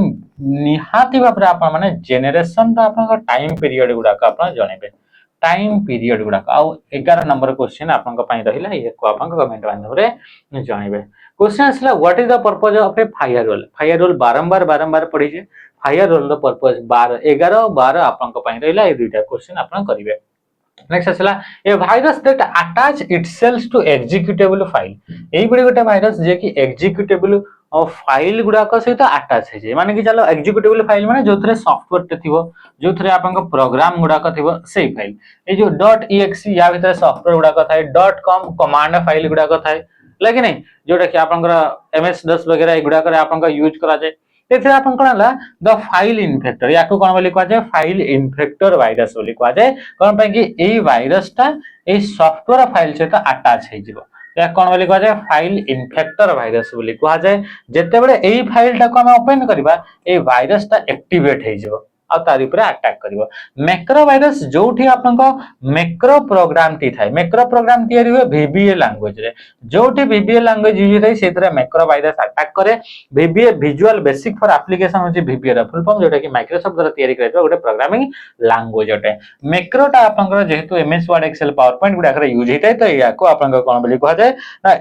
निहाती बापरे आपन माने जनरेशन दा आपन का टाइम पीरियड गुडा का आपन जणैबे टाइम पीरियड गुडा का आ 11 नंबर क्वेश्चन आपन का पई रहिला ये को आपन का कमेंट माध्यम रे जणैबे क्वेश्चन असला what is the purpose of A firewall बारंबार पढी जे फायरवॉल द पर्पस 11 12 आपन का पई रहिला ए दुईटा क्वेश्चन आपन करिवे नेक्स्ट असला a virus that attach itself to executable file एई बडी गोटे वायरस जे कि एग्जीक्यूटेबल फाइल गुडा को सहित अटैच है जे माने कि चलो एग्जीक्यूटेबल फाइल माने जोथरे सॉफ्टवेयर ते थिबो जोथरे आपन को प्रोग्राम गुडा को थिबो सेही फाइल ए जो .exe या भीतर सॉफ्टवेयर गुडा को थाए .com कमांड फाइल गुडा को थाए लेकिन नहीं जोटा कि आपन को MS-DOS वगैरह ए गुडा करे आपन को यूज करा जाय एथे आपन कोन हला द फाइल इन्फेक्टर याको कोन बोली कहा जाय फाइल इन्फेक्टर वायरस बोली कहा जाय कोन पे कि एई वायरसटा एई सॉफ्टवेयर फाइल सहित अटैच हे जिवो या कोन बोली कहा जाय फाइल इन्फेक्टर वायरस बोली कहा जाय जेते बेले एई फाइल टा को हम ओपन करबा एई वायरसटा एक्टिवेट हे जिवो आ तारि ऊपर अटैक करिवो मैक्रो वायरस जोठी आपन को मैक्रो प्रोग्राम टी थाय मैक्रो प्रोग्राम तयारी हुए VBA लैंग्वेज रे जोठी VBA लैंग्वेज यूज थाय सेतरे मैक्रो वायरस अटैक करे VBA visual basic for application होची VBA रा फुल फॉर्म जोटा कि माइक्रोसॉफ्ट द्वारा तयारी करैतो गोटे प्रोग्रामिंग लैंग्वेज अटे मैक्रो टा आपन को जेहेतु MS वर्ड एक्सेल पावरपॉइंट गुडा करे यूज हेतै त याको आपन को कोन बोली कहा जाय ना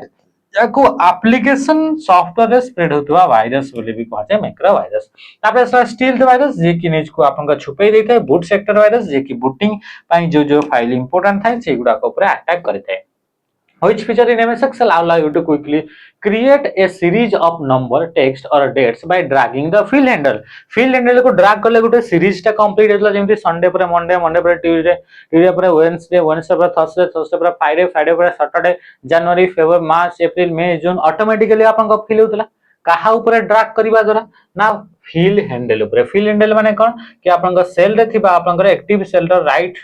याको एप्लीकेशन सॉफ्टवेयर रे स्प्रेड होतवा वायरस बोली भी कहा जाय मैक्रो वायरस तापर स्टील्थ वायरस जे कि निज को आपन का छुपै देथै बूट सेक्टर वायरस जे कि बूटिंग पई जो फाइल इंपोर्टेंट थाय से गुडा को ऊपर attack करथै which feature in MS Excel allow you to quickly create a series of number text or dates by dragging the fill handle को ड्रैग करले गुटे सीरीज टा कंप्लीट हेतला जेमति संडे पर मंडे पर ट्यूसडे पर वेडनेसडे पर थर्सडे पर Friday पर Saturday जनवरी फरवरी मार्च अप्रैल मई जून automatically आपन को फिल होतला काहा ऊपर ड्रैग करबा द्वारा ना फिल हैंडल माने कोन कि आपन को सेल रे थिबा आपन को active cell row right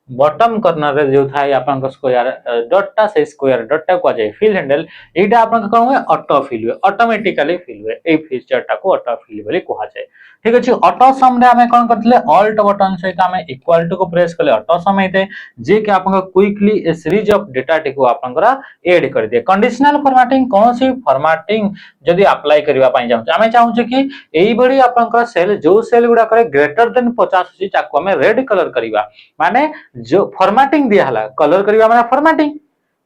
bottom corner रे जो थाय आपन को स्क्वायर डॉट से स्क्वायर डॉट को जाय फिल हैंडल एटा आपन को कोन ऑटो फिल हुए ऑटोमेटिकली फिल हुए ए फीचर टा को ऑटो फिल बोली कहा जाय ठीक अछि ऑटो सम रे हमें कोन करथले ऑल्ट बटन सहित हमें इक्वल टू को प्रेस करले ऑटो सम हेते जे कि आपन को quickly A series of data T को आपन को ऐड कर दे कंडीशनल फॉर्मेटिंग कोन सी फॉर्मेटिंग जदी अप्लाई करबा पई जाउ हमें चाहू कि एई बडी आपन को सेल जो सेल गुडा करे ग्रेटर देन 50 अछि ताको हमें रेड कलर करबा माने जो फॉर्मेटिंग दिया हला कलर करबा माने फॉर्मेटिंग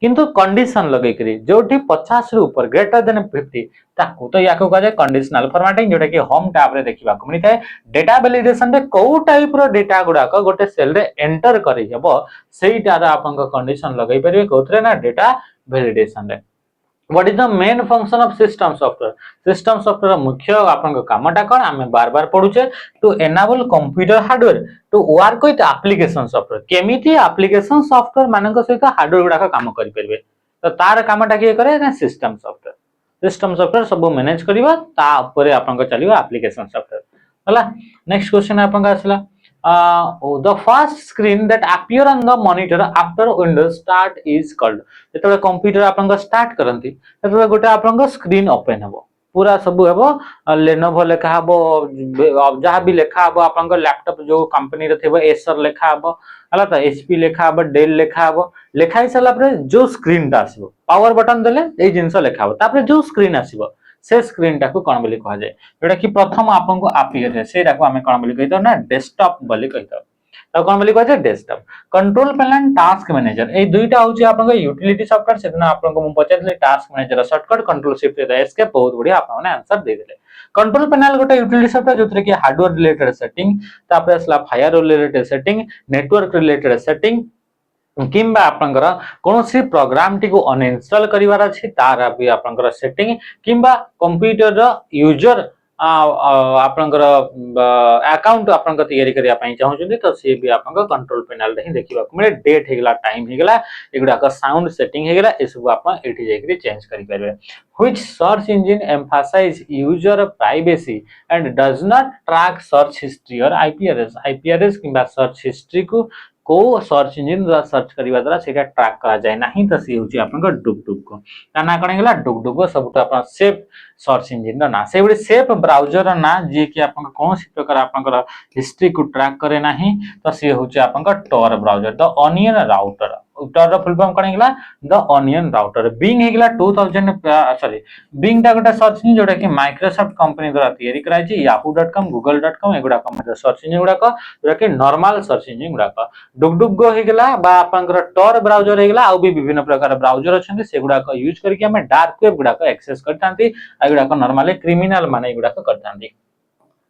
किंतु कंडीशन लगै करी जोठी 50 रे ऊपर ग्रेटर देन 50 ताको तो याको कहा जाय कंडीशनल फॉर्मेटिंग जोटा कि होम टैब रे देखिबा को मिलता है डेटा वैलिडेशन रे को टाइप रो डेटा गुडा को गोटे सेल रे एंटर करि हेबो सेइटा रा आपन को कंडीशन लगै परिबे कोथरे ना डेटा वैलिडेशन रे What is the main function of system software? System software मुख्य आपन को कामटा कोन हमें बार-बार पढुचे to enable computer hardware to work with application software केमिति application software मानक सहित हार्डवेयर गुडा का काम करि परबे तो तार कामटा के करे ना सिस्टम सॉफ्टवेयर सिस्टम सॉफ्टवेयर सब मैनेज करबा ता ऊपर आपन चलिबा एप्लीकेशन सॉफ्टवेयर हला। नेक्स्ट क्वेश्चन आपन आसला the first screen that appear on the monitor after Windows start is called जेतबे कंप्यूटर आपन स्टार्ट करंती तेतबे गोटे आपन स्क्रीन ओपन हबो पूरा सब हेबो लेनोवो लेखा हबो जहां भी लेखा हबो आपन लैपटॉप जो कंपनी रे थेबो एसर लेखा हबो हला त एचपी लेखा हबो डेल लेखा हबो लेखा ही सला पर जो स्क्रीन टा आसीबो पावर बटन देले ए जिंस लेखा हबो तापर जो स्क्रीन आसीबो से स्क्रीन टा को कोन बोली कहा जाय जेटा कि प्रथम आपन को अपीयर है सेटा को हमें कोन बोली कहितो ना डेस्कटॉप बोली कहितो तो कोन बोली कहा जाय desktop. Control panel and task manager ए दुईटा होची आपन को यूटिलिटी सॉफ्टवेयर सेदिन आपन को मु पचारले task manager shortcut control shift escape बहुत बढ़िया आपन ने आंसर दे देले। कंट्रोल पैनल गोटे यूटिलिटी सॉफ्टवेयर जोतरे कि हार्डवेयर रिलेटेड सेटिंग तापर असला fire related setting network related setting किंबा आपनकर कोनोसी प्रोग्राम टी को अनइंस्टॉल करिवार अछि तार भी आपनकर सेटिंग किंबा कंप्यूटर रो यूजर आपनकर अकाउंट आपनकर तैयारी करिया पई चाहू छथि तो से भी आपनकर कंट्रोल पैनल रे ही देखिबा को मिले डेट हेगला टाइम हेगला एगुडा का साउंड सेटिंग हेगला ए सब आपन एठी जाय चेंज करि परबे। Which search engine emphasise user privacy and does not track search history और आईपीआरएस किंबा सर्च हिस्ट्री को सर्च इंजन द्वारा सर्च करिवा द्वारा सेटा ट्रैक करा जाय नाही त सी होची आपन को डुगडुग ताना कण गेला डुगडुग सबटा आपन सेफ सर्च इंजन ना से बडे सेफ ब्राउजर ना जे कि आपन कोन सी प्रकार आपन को हिस्ट्री को ट्रैक करे नाही त सी होची आपन को Tor browser the onion router Tor full form कण गेला द अनियन राउटर। बिंग हेगला 2000 सॉरी बिंग टा गोटा सर्च इंजन जोटा कि माइक्रोसॉफ्ट कंपनी द्वारा तैयारी कराई छी yahoo.com google.com एगुडा का मतलब सर्च इंजन गुडा का जोटा कि नॉर्मल सर्च इंजन गुडा का डुगडुग हेगला बा आपनकर टॉर ब्राउजर हेगला आ भी विभिन्न प्रकार ब्राउजर अछन से गुडा का यूज करके हमें डार्क वेब गुडा का एक्सेस करतांती आ गुडा का नॉर्मली क्रिमिनल माने गुडा का करतांती।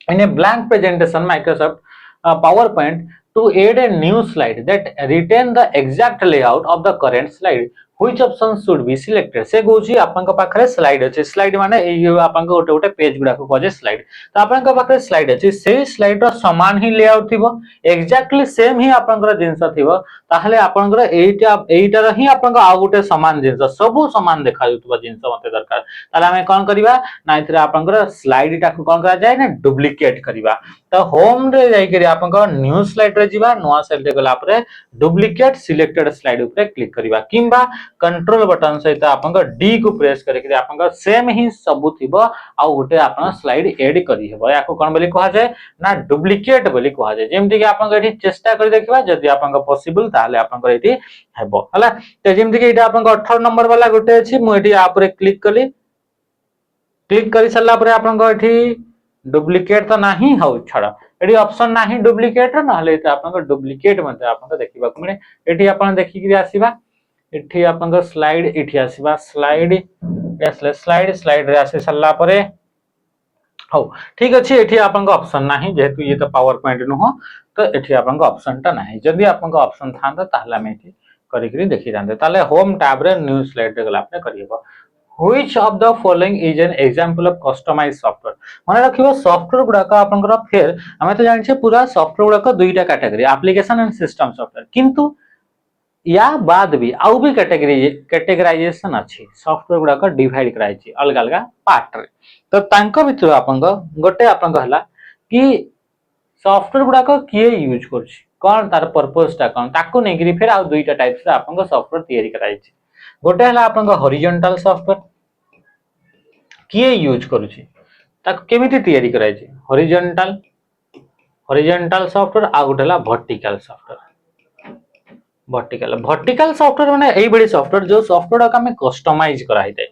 In a blank presentation Microsoft PowerPoint to add a new slide that retain the exact layout of the current slide which option should be selected से गोची आपन का पाखरे स्लाइड अछि स्लाइड माने ए आपन को गोटे पेज गुडा को कहे स्लाइड तो आपन का पाखरे स्लाइड अछि से स्लाइड रो समान ही लेआउट थिबो एग्जैक्टली सेम ही आपन को जिंस थिबो ताहले आपन को एटा ही आपन को आ गोटे समान जिंस सब समान देखा जुतबा जिंस मते दरकार ताले हमें कोन करिवा ना इथरे आपन को स्लाइड टा को कोन करा जाय ना डुप्लीकेट करिवा तो होम रे जाई करी आपन को न्यू स्लाइड रे जीवा नवा स्लाइड रे गला परे डुप्लीकेट सिलेक्टेड स्लाइड ऊपर क्लिक करिवा किंबा कंट्रोल बटन सहित आपन डी को प्रेस करके आपन सेम ही सब थिबो आ उटे आपन स्लाइड ऐड करी हेबो याको कोन बोली कहा जाय ना डुप्लीकेट बोली कहा जाय जेमति कि आपन एठी चेष्टा करि देखिबा जदि आपन पॉसिबल ताले आपन एठी हेबो हला ते जेमति कि एटा आपन 18 नंबर वाला गोटे अछि मु एठी आ पर क्लिक कली क्लिक करि सल्ला पर आपन एठी डुप्लीकेट तो नाही हो छडा एठी ऑप्शन नाही डुप्लीकेट ना हले त आपन डुप्लीकेट मते आपन देखिबा को मिले एठी आपन देखि कि आसीबा एठी आपन स्लाइड एठी आसीबा स्लाइड एसले स्लाइड स्लाइड रे आसी सल्ला परे हो ठीक अछि एठी आपन ऑप्शन नाही जेहेतु ये तो पावर पॉइंट न हो तो एठी आपन ऑप्शन ता नाही जदी आपन ऑप्शन थांदा ताहला में एठी करि करि देखि जानते ताले होम टैब रे न्यू स्लाइड रे गला आपने करियबो। Which of the following is an example of customized software माने रखिबो सॉफ्टवेयर गुडा का आपनकर फेर हमें तो जानि छे पूरा सॉफ्टवेयर गुडा का दुईटा category application and system software किंतु या बाद भी आउ भी कैटेगराइजेशन अछि सॉफ्टवेयर गुडा का डिवाइड कराइ छी अलग अलग पार्ट रे तो तांको भितर आपन गोटे आपन कहला कि सॉफ्टवेयर गुडा का किए यूज करछि कोन तार पर्पस ता कोन ताको नै गिरी फेर आ दुईटा टाइप्स रे आपन सॉफ्टवेयर तैयारी कराइ छी गोटे हला आपन हॉरिजॉन्टल सॉफ्टवेयर किए यूज करूछि ताको केमिति तैयारी कराइ छी हॉरिजॉन्टल सॉफ्टवेयर आ गोटे हला वर्टिकल सॉफ्टवेयर वर्टिकल सॉफ्टवेयर माने एई बडी सॉफ्टवेयर जो सॉफ्टवेयर का हमें कस्टमाइज करा हिते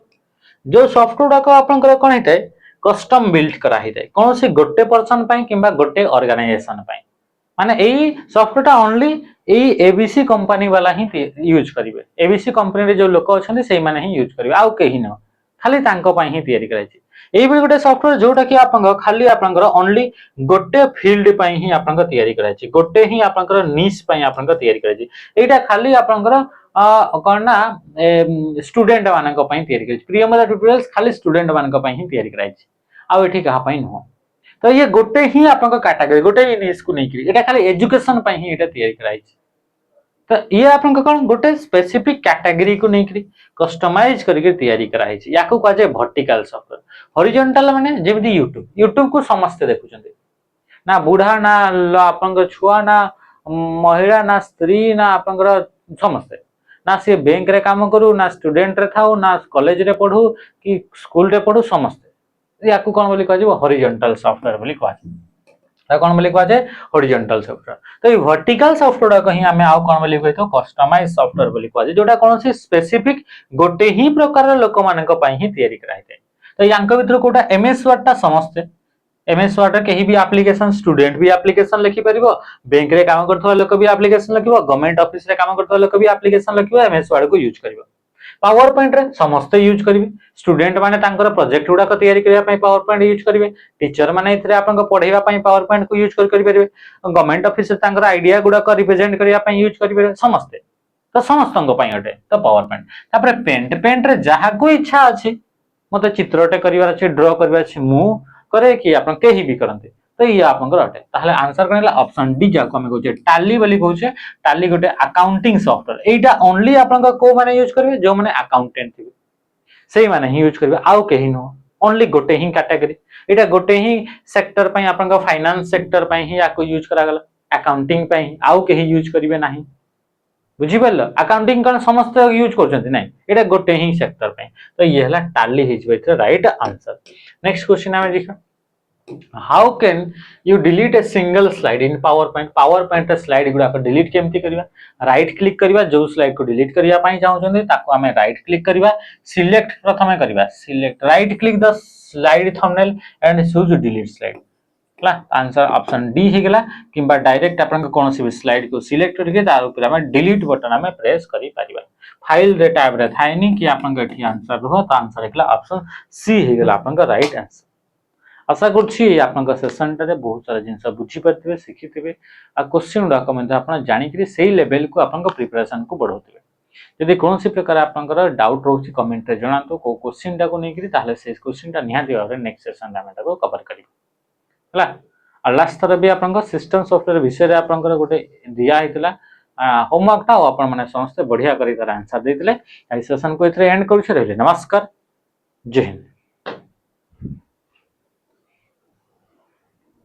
जो सॉफ्टवेयर का आपन कर कोन हिते कस्टम बिल्ड करा हिते कोन से गोटे पर्सन पई किबा गोटे ऑर्गेनाइजेशन पई माने एई सॉफ्टवेयर ता ओनली एई एबीसी कंपनी वाला ही यूज करिवे एबीसी कंपनी रे जो लोक अछन सेई माने ही यूज करिवे आउ केही न खाली तांको पई ही तैयारी कराइ छी एई बडी गोटे सॉफ्टवेयर जोटा कि आपन खाली आपन ओनली गोटे फील्ड पई ही आपन तैयारी कराइ छी गोटे ही आपन निश पई आपन तैयारी कराइ छी एटा खाली आपन कोन ना स्टूडेंट मानन को पई तैयारी कराइ छी प्रियमदा ट्यूटोरियल्स खाली स्टूडेंट मानन को पई ही तैयारी कराइ छी आ एठी कहा पई न तो ये गोटे ही आपन कैटेगरी गोटे ही निश को नै करी एटा खाली एजुकेशन पई ही एटा तैयारी कराइ छी तो ये आपन कौन गोटे स्पेसिफिक कैटेगरी को नहीं कस्टमाइज करके तैयारी कराई या को कह जाए वर्टिकल सॉफ्टवेयर। हॉरिजॉन्टल माने जेमि यूट्यूब को समस्त देखुछन्ते ना बुढ़ा ना आपन छुआ ना महिला ना स्त्री ना आपन समस्त ना सी बैंक रे काम करू ना स्टूडेंट रे थाउ ना कॉलेज रे पढ़ू कि स्कूल रे पढ़ू समस्त या को कौन बोली कह जाए हॉरिजॉन्टल सॉफ्टवेयर बोली कह कौन बोली कह जाए हॉरिजॉन्टल सॉफ्टवेयर। तो ये वर्टिकल सॉफ्टवेयर कहीं आमे आउ कौन बोली कहि तो कस्टमाइज सॉफ्टवेयर बोली कह जाए जोटा कौन सी स्पेसिफिक गोटे ही प्रकार लोक मानक पई ही तयारी कराई थाए। तो यांक भितर कोटा एमएस वर्ड टा समस्त एमएस वर्ड रे कहीं भी एप्लीकेशन स्टूडेंट भी एप्लीकेशन लिखि परिबो बैंक रे काम करथवा लोक भी एप्लीकेशन लिखिबो गवर्नमेंट ऑफिस रे काम करथवा लोक भी एप्लीकेशन लिखिबो एमएस वर्ड को यूज करिवो। पावर पॉइंट रे समस्त यूज करिवे स्टूडेंट माने तांकर प्रोजेक्ट गुडा को तयारी करिया पई पावर पॉइंट यूज करिवे टीचर माने इथरे आपन को पढाइबा पई पावर पॉइंट को यूज करि परिबे गवर्नमेंट ऑफिस रे तांकर आईडिया गुडा को रिप्रेजेंट करिया पई यूज करिवे समस्त। तो समस्तंग पई अटे तो पावर पॉइंट तापर पेंट रे जहा को इच्छा अछि मते चित्रटे करिवार अछि ड्रा करिवार अछि मु करे कि आपन केही भी करंते तो ये आपन अटे ताहले आंसर करेला ऑप्शन डी जाको हम कहूचे टैली बोली कहूचे टैली गोटे अकाउंटिंग सॉफ्टवेयर एटा ओनली आपन को माने यूज करबे जो माने अकाउंटेंट थिबे सेही माने ही यूज करबे आउ केही नो ओनली गोटे ही कैटेगरी एटा गोटे ही सेक्टर पई आपन को फाइनेंस सेक्टर पई ही याको यूज करा गला अकाउंटिंग पई आउ केही यूज करबे नाही बुझी परल अकाउंटिंग कौन समस्त यूज करछन्ती नहीं एटा गोटे ही सेक्टर पे तो ये हला टैली हिजबे इथरे राइट आंसर। नेक्स्ट क्वेश्चन हमें देखा how can you delete a single slide in PowerPoint slide गुडा को डिलीट केमती करबा राइट क्लिक करबा जो स्लाइड को डिलीट करिया पई चाहउछन्ती ताको हमें राइट क्लिक करबा सिलेक्ट प्रथमे करबा select right click the slide thumbnail and choose delete slide ला आंसर ऑप्शन डी ही गेला किंबा डायरेक्ट आपन को कोनोसी भी स्लाइड को सिलेक्ट करके तार ऊपर हमें डिलीट बटन हमें प्रेस करि परिबा फाइल रे टैब रे थाइनी कि आपन को एठी आंसर रहो तो आंसर एकला ऑप्शन सी ही गेला आपन को राइट आंसर। आशा करछि आपन को सेशन रे बहुत सारा जिंस बुझी परथिबे सिखिथिबे आ क्वेश्चन डाक में आपन जानि कि सेही लेवल को आपन को प्रिपरेशन को बढ़ोथिबे। यदि कोनोसी प्रकार आपन को डाउट रहउछि कमेंट रे जणातो को क्वेश्चन टा को नै कि ताहले से क्वेश्चन टा निहा दिबा रे नेक्स्ट सेशन रे हम ताको कवर करिबो हला। लास्ट थर भी आपन सिस्टम सॉफ्टवेयर विषय रे आपन गोटे दिया हेतला होमवर्क टा आपन माने समस्त बढ़िया करी तार आंसर देथिले। आई सेशन को इथरे एंड करू छै रहले नमस्कार जय हिंद।